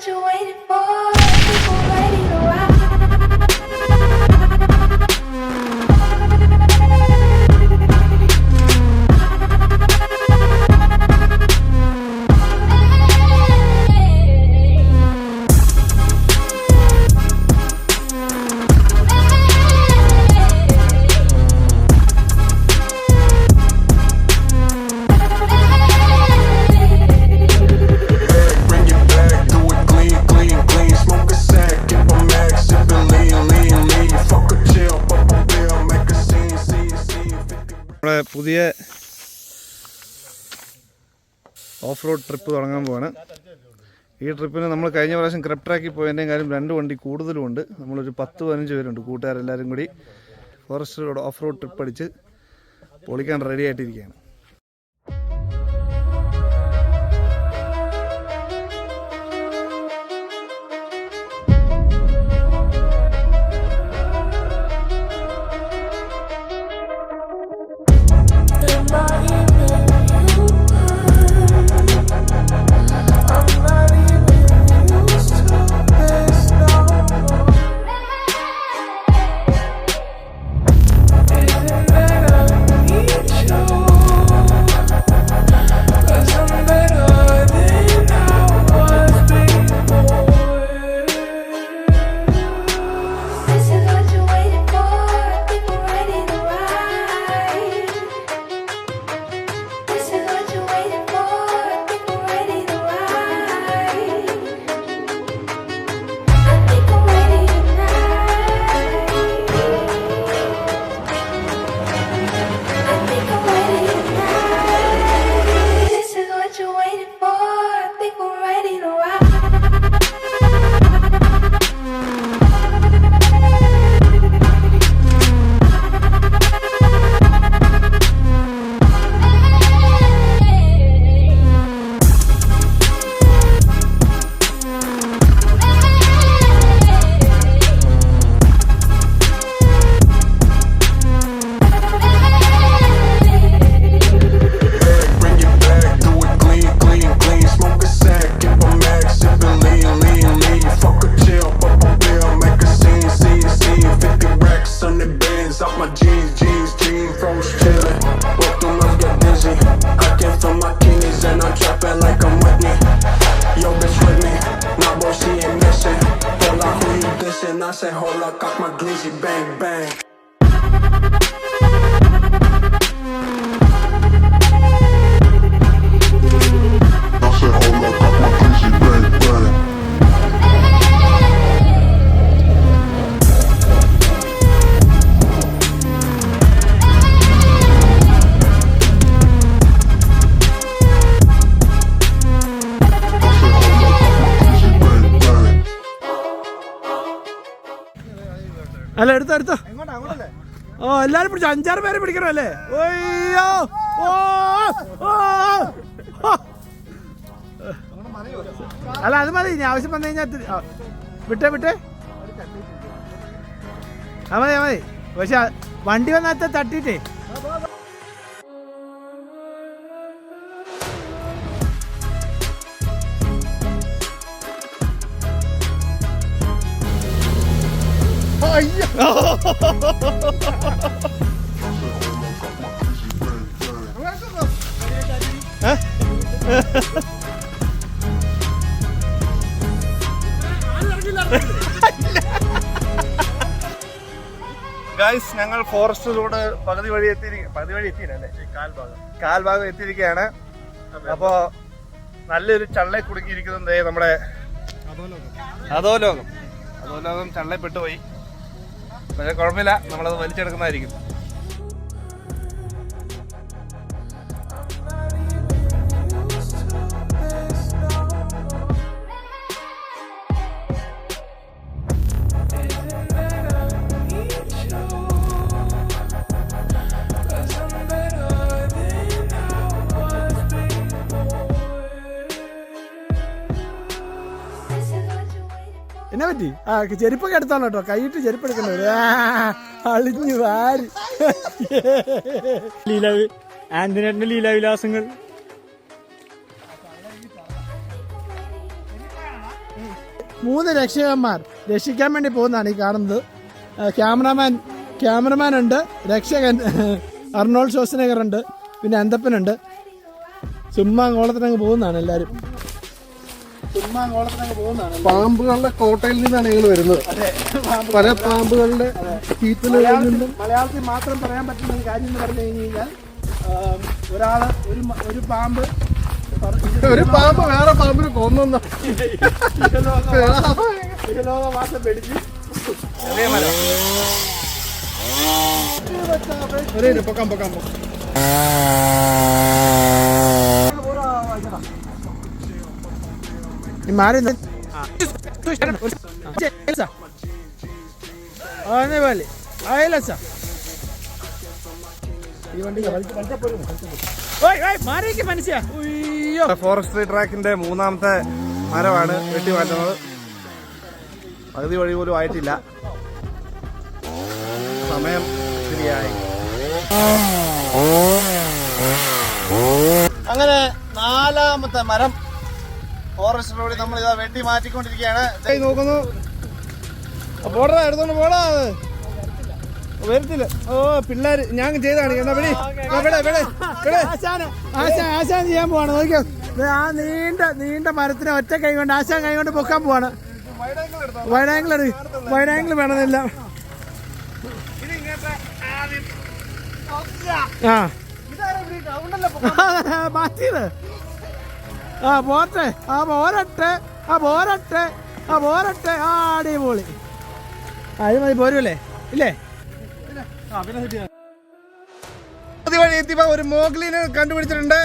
you're waiting for. People ready to ride. പുതിയ off road trip തുടങ്ങാൻ പോവാണ്. ഈ ട്രിപ്പിന് നമ്മൾ കഴിഞ്ഞ പ്രാവശ്യം ക്രെപ്പ് ട്രാക്കിൽ പോയതിൻ്റെയും കാര്യം 2 വണ്ടി കൂടുതലുമുണ്ട്. നമ്മളൊരു 10-15 പേരുണ്ട് കൂട്ടുകാരെല്ലാവരും കൂടി forestry road off road trip അടിച്ച് പൊളിക്കാൻ റെഡി ആയിട്ടിരിക്കുകയാണ്. അല്ല എടുത്തോ ഓ എല്ലാരും പിടിച്ചു 5-6 പേരെ പിടിക്കണല്ലേ. ഓയ്യോ അല്ല അത് മതി. ഇനി ആവശ്യം വന്നു കഴിഞ്ഞാൽ വിട്ടേ മതി. പക്ഷെ വണ്ടി വന്നാത്ത തട്ടിട്ടേ ഗൈസ്, ഞങ്ങൾ ഫോറസ്റ്റ് റോഡ് പകുതി വഴി എത്തിയില്ലേ, കാൽഭാഗം എത്തിയിരിക്കുകയാണ്. അപ്പോ നല്ലൊരു ചള്ളെ കുടുങ്ങിയിരിക്കുന്നത് നമ്മുടെ അധോലോകം ചള്ളപ്പെട്ട് പോയി. പക്ഷെ കുഴപ്പമില്ല, നമ്മളത് വലിച്ചെടുക്കുന്നതായിരിക്കും. എന്നെ പറ്റി ചെരുപ്പൊക്കെ എടുത്തോളൂ കേട്ടോ. കൈയിട്ട് ചെരുപ്പ് എടുക്കണ്ടോ, അളിഞ്ഞു വാരി. ആന്റണിയുടെ ലീലാവിലാസങ്ങൾ. 3 രക്ഷകന്മാർ രക്ഷിക്കാൻ വേണ്ടി പോകുന്നതാണ് ഈ കാണുന്നത്. ക്യാമറമാൻ ഉണ്ട്, രക്ഷകൻ അർണോൾഡ് ഷ്വാസ്നഗർ ഉണ്ട്, പിന്നെ അന്തപ്പനുണ്ട്. ചുമ്മാ കോളത്തിനങ്ങ് പോകുന്നതാണ് എല്ലാവരും. പാമ്പുകളുടെ കോട്ടയിൽ നിന്നാണ് ഞങ്ങൾ വരുന്നത്. പല പാമ്പുകളുടെ മലയാളത്തിൽ മാത്രം പറയാൻ പറ്റുന്ന ഒരു കാര്യം എന്ന് പറഞ്ഞു കഴിഞ്ഞാൽ ഒരു പാമ്പ് വേറെ പാമ്പിന് കൊന്നു ഇഹലോകവാസം പേടിച്ച് പൊക്കാം മാറി ഫോറസ്ട്രി ട്രാക്കിന്റെ 3ാമത്തെ മരമാണ് വെട്ടി മാറ്റുന്നത്. പകുതി വഴി പോലും ആയിട്ടില്ല. സമയം ശരിയായി. അങ്ങനെ 4ാമത്തെ മരം ഫോറസ്റ്റ് റോഡിൽ നമ്മൾ ഇതാ വെട്ടി മാറ്റിക്കൊണ്ടിരിക്കുകയാണ്. നോക്കുന്നു, പോടാ എടുത്തോണ്ട് പോടാ, വരത്തില്ല. ഓ പിള്ളേര് ഞാൻ ചെയ്താണ്. ആശാൻ ചെയ്യാൻ പോവാണ്. നോക്കിയോ, ആ നീണ്ട മരത്തിനെ ഒറ്റ കൈ കൊണ്ട് ആശാൻ കൈ കൊണ്ട് പൊക്കാൻ പോവാണ്. വൈഡാങ്കിൾ വേണമെന്നില്ല. മാറ്റിയത് പോരട്ടെ അടിപൊളി. അത് മതി, പോരുമല്ലേ? ഇല്ലേ? വഴി എത്തിയപ്പോ ഒരു മോഗ്ലിനെ കണ്ടുപിടിച്ചിട്ടുണ്ട്.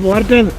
പോരട്ടേന്ന്.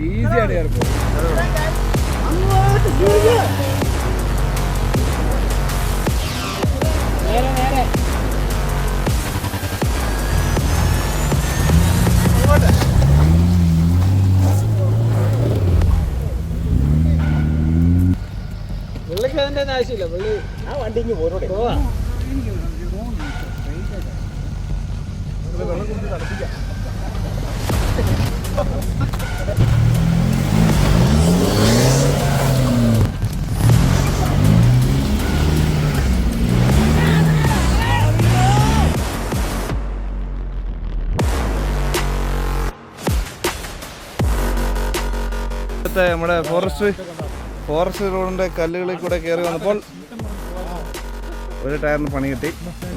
ഈസി ആയിട്ട് കയറി പോകും. നേരെ നേരെ പുള്ളിക്ക് അതിൻ്റെ ഒന്നും ആവശ്യമില്ല. പുള്ളി ആ വണ്ടിക്ക് പോവാ. നമ്മുടെ ഫോറസ്ട്രി റോഡിൻ്റെ കല്ലുകളിൽ കൂടെ കയറി വന്നപ്പോൾ ഒരു ടയറിന് പണി കിട്ടി.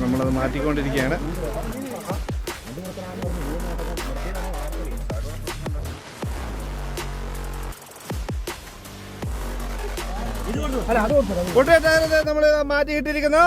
നമ്മളത് മാറ്റിക്കൊണ്ടിരിക്കുകയാണ്. പൊട്ടിയ ടയർ നമ്മൾ മാറ്റിയിട്ടിരിക്കുന്നു.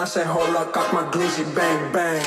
I say hold up, cock my glizzy, bang bang.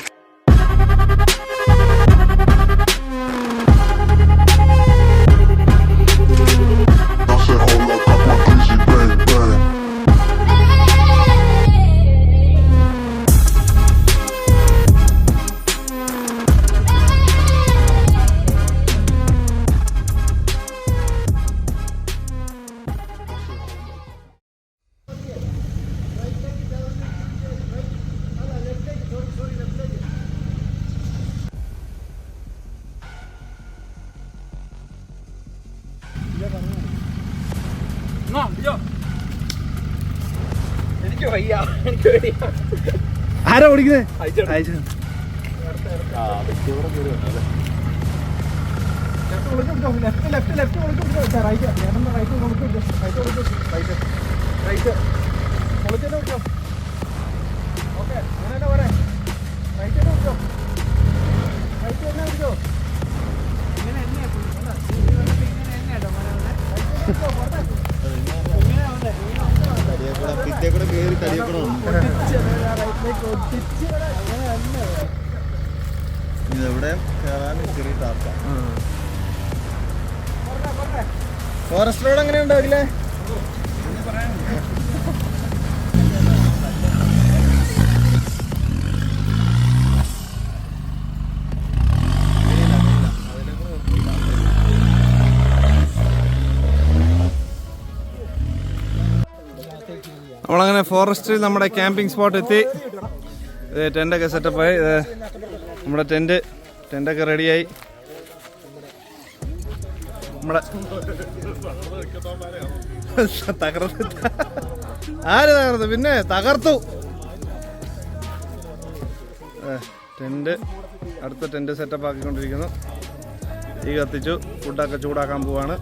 ആരാ ഓടിക്കുന്നത്? ഇതെവിടെ കയറാൻ ചെറിയ ടാർക്കാണ്. ഫോറസ്റ്റ് റോഡ് എങ്ങനെ ഉണ്ടാവില്ലേ? നമ്മളങ്ങനെ ഫോറസ്റ്റിൽ നമ്മുടെ ക്യാമ്പിംഗ് സ്പോട്ട് എത്തി. ടെൻ്റൊക്കെ സെറ്റപ്പായി. നമ്മുടെ ടെൻ്റൊക്കെ റെഡിയായി. നമ്മുടെ തകർന്നു പിന്നെ തകർത്തു ടെൻ്റ്. അടുത്ത ടെൻ്റ് സെറ്റപ്പ് ആക്കിക്കൊണ്ടിരിക്കുന്നു. തീ കത്തിച്ചു. ഫുഡൊക്കെ ചൂടാക്കാൻ പോവാണ്.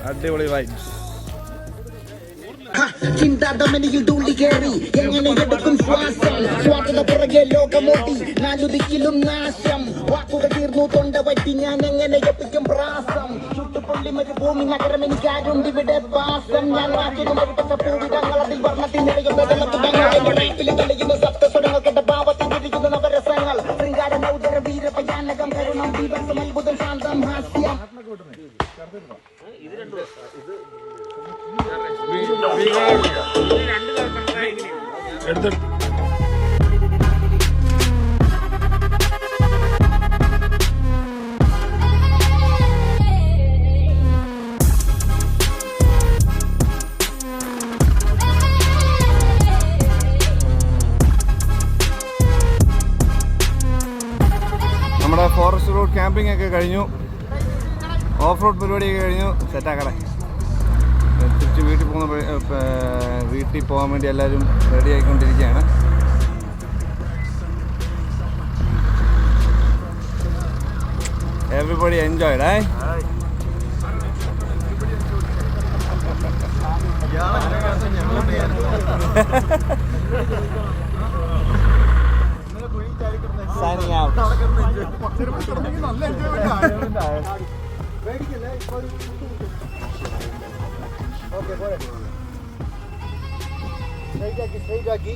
അടിപൊളി വൈബ്സ്. ചിന്താതമനിയിൽ തുള്ളി കയറി എങ്ങനെ എടുക്കും ശ്വാസം സ്വാതത പുറകെ ലോകമോട്ടി നാലുദിക്കിലും നാശം വാക്കുകൾ തീർന്നു തൊണ്ട പറ്റി ഞാൻ എങ്ങനെ എപ്പിക്കും പ്രാസം ചുട്ടുപൊള്ളി മരുഭൂമി നഗരം എനിക്കാരുണ്ട് ഇവിടെ പാസം ഞാൻ വാക്കിനും പൂവിടങ്ങൾ അതിൽ വർണ്ണത്തിനിടയുന്ന കളിയുന്ന സപ്തസ്വരങ്ങൾക്കെന്റെ ഭാവത്തിൽ തിരിക്കുന്ന നവരസങ്ങൾ ശൃംഗാര നൗദര വീരപയാനകം കരുണം ദിവസം അത്ഭുതം ശാന്തം ഹാസ്യം. നമ്മുടെ ഫോറസ്റ്റ് റോഡ് ക്യാമ്പിംഗ് ഒക്കെ കഴിഞ്ഞു. ഓഫ് റോഡ് പരിപാടിയൊക്കെ കഴിഞ്ഞു. സെറ്റാക്കടേ. തിരിച്ച് വീട്ടിൽ പോകാൻ വേണ്ടി എല്ലാവരും റെഡി ആയിക്കൊണ്ടിരിക്കുകയാണ്. Everybody enjoyed, eh? Signing out. Straight ആക്കി.